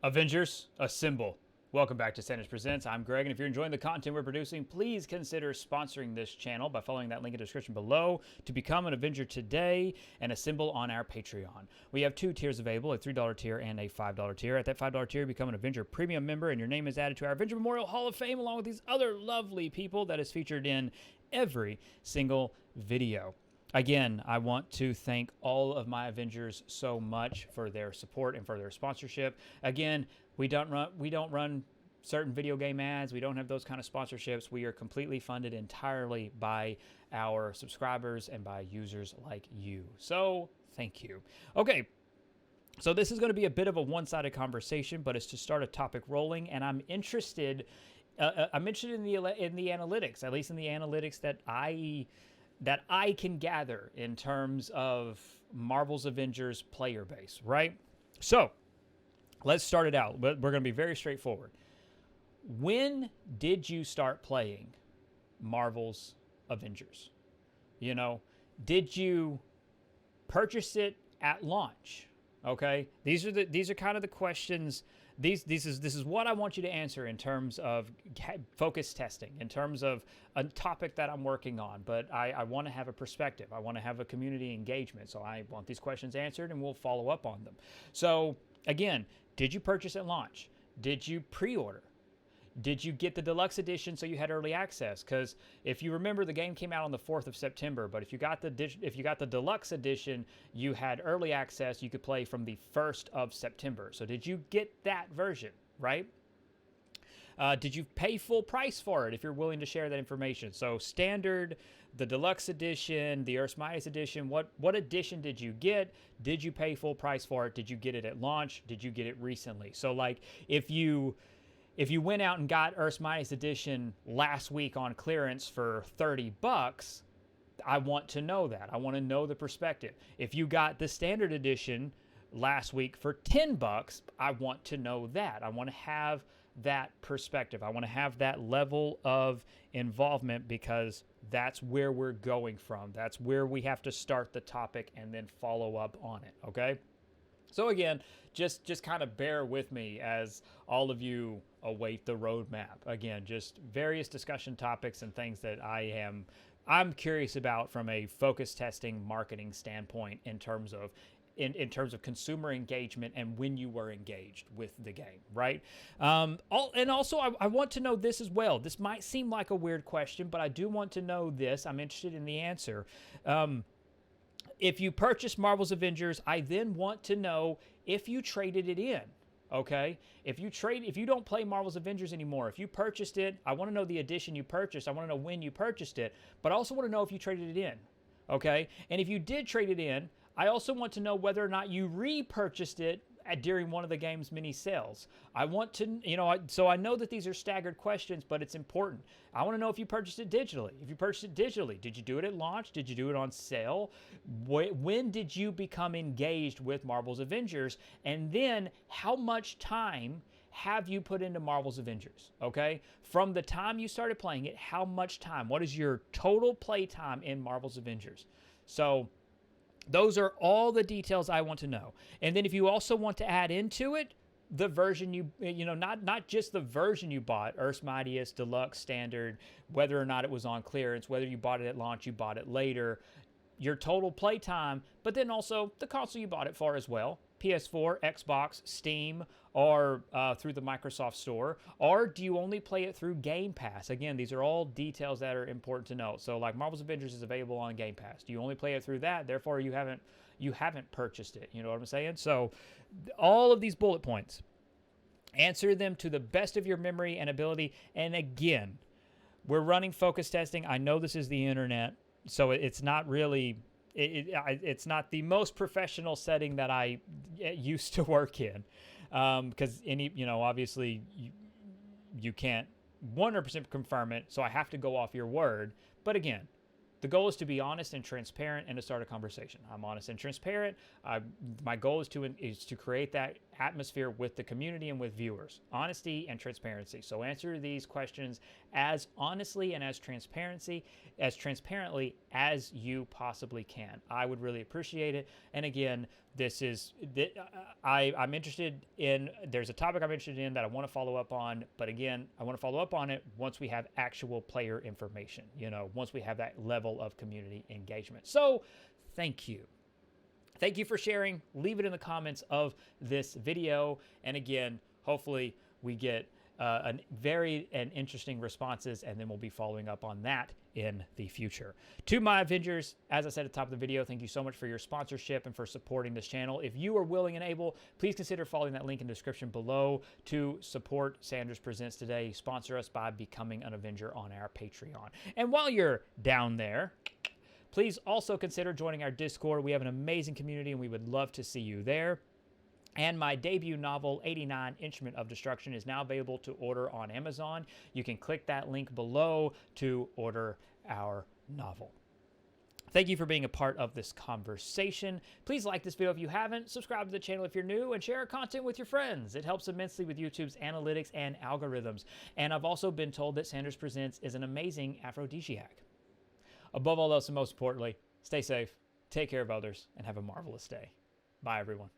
Avengers, assemble. Welcome back to Sanders Presents. I'm Greg, and if you're enjoying the content we're producing, please consider sponsoring this channel by following that link in the description below to become an Avenger today and assemble on our Patreon. We have two tiers available, a $3 tier and a $5 tier. At that $5 tier, become an Avenger Premium member, and your name is added to our Avenger Memorial Hall of Fame along with these other lovely people that is featured in every single video. Again, I want to thank all of my Avengers so much for their support and for their sponsorship. Again, we don't run certain video game ads. We don't have those kind of sponsorships. We are completely funded entirely by our subscribers and by users like you. So, thank you. Okay. So this is going to be a bit of a one-sided conversation, but it's to start a topic rolling, and I'm interested in the analytics, at least in the analytics that I can gather in terms of Marvel's Avengers player base, right? So, let's start it out. We're going to be very straightforward. When did you start playing Marvel's Avengers? You know, did you purchase it at launch? Okay? These are kind of the questions. This is what I want you to answer in terms of focus testing, in terms of a topic that I'm working on. But I want to have a perspective. I want to have a community engagement. So I want these questions answered, and we'll follow up on them. So again, did you purchase at launch? Did you pre-order? Did you get the deluxe edition so you had early access? Because if you remember, the game came out on the 4th of September, but if you got the deluxe edition, you had early access. You could play from the 1st of September. So did you get that version, right? Did you pay full price for it if you're willing to share that information? So standard, the deluxe edition, the Earth's Mightiest edition, what edition did you get? Did you pay full price for it? Did you get it at launch? Did you get it recently? So like if you went out and got Earth's Mightiest edition last week on clearance for $30, I want to know that. I want to know the perspective. If you got the standard edition last week for $10, I want to know that. I want to have that perspective. I want to have that level of involvement because that's where we're going from. That's where we have to start the topic and then follow up on it, okay? So again, just kind of bear with me as all of you await the roadmap. Again, just various discussion topics and things that I'm curious about from a focus testing marketing standpoint in terms of consumer engagement and when you were engaged with the game, right? And also, I want to know this as well. This might seem like a weird question, but I do want to know this. I'm interested in the answer. If you purchase Marvel's Avengers, I then want to know if you traded it in, okay? If you don't play Marvel's Avengers anymore, if you purchased it, I want to know the edition you purchased. I want to know when you purchased it, but I also want to know if you traded it in, okay? And if you did trade it in, I also want to know whether or not you repurchased it during one of the game's mini sales. I want to, so I know that these are staggered questions, but it's important. I want to know if you purchased it digitally. If you purchased it digitally, did you do it at launch? Did you do it on sale? When did you become engaged with Marvel's Avengers? And then how much time have you put into Marvel's Avengers, okay? From the time you started playing it, how much time? What is your total play time in Marvel's Avengers? So those are all the details I want to know. And then if you also want to add into it the version not just the version you bought, Earth's Mightiest, Deluxe, Standard, whether or not it was on clearance, whether you bought it at launch, you bought it later, your total play time, but then also the console you bought it for as well. PS4, Xbox, Steam, or through the Microsoft Store, or do you only play it through Game Pass? Again, these are all details that are important to know. So like Marvel's Avengers is available on Game Pass. Do you only play it through that? Therefore, you haven't purchased it. You know what I'm saying? So all of these bullet points, answer them to the best of your memory and ability. And again, we're running focus testing. I know this is the internet, so it's not really... It's not the most professional setting that I used to work in, because obviously you can't 100% confirm it, so I have to go off your word. But again, the goal is to be honest and transparent and to start a conversation. I'm honest and transparent. My goal is to create that atmosphere with the community and with viewers. Honesty and transparency. So answer these questions as honestly and as transparently as you possibly can. I would really appreciate it. And again, I'm interested in, there's a topic I'm interested in that I want to follow up on, but again, I want to follow up on it once we have actual player information, once we have that level of community engagement. So thank you. Thank you for sharing. Leave it in the comments of this video. And again, hopefully we get varied and interesting responses, and then we'll be following up on that in the future. To my Avengers, as I said at the top of the video, thank you so much for your sponsorship and for supporting this channel. If you are willing and able, please consider following that link in the description below to support Sanders Presents today. Sponsor us by becoming an Avenger on our Patreon. And while you're down there, please also consider joining our Discord. We have an amazing community, and we would love to see you there. And my debut novel, 89 Instrument of Destruction, is now available to order on Amazon. You can click that link below to order our novel. Thank you for being a part of this conversation. Please like this video if you haven't, subscribe to the channel if you're new, and share our content with your friends. It helps immensely with YouTube's analytics and algorithms. And I've also been told that Sanders Presents is an amazing aphrodisiac. Above all else, and most importantly, stay safe, take care of others, and have a marvelous day. Bye, everyone.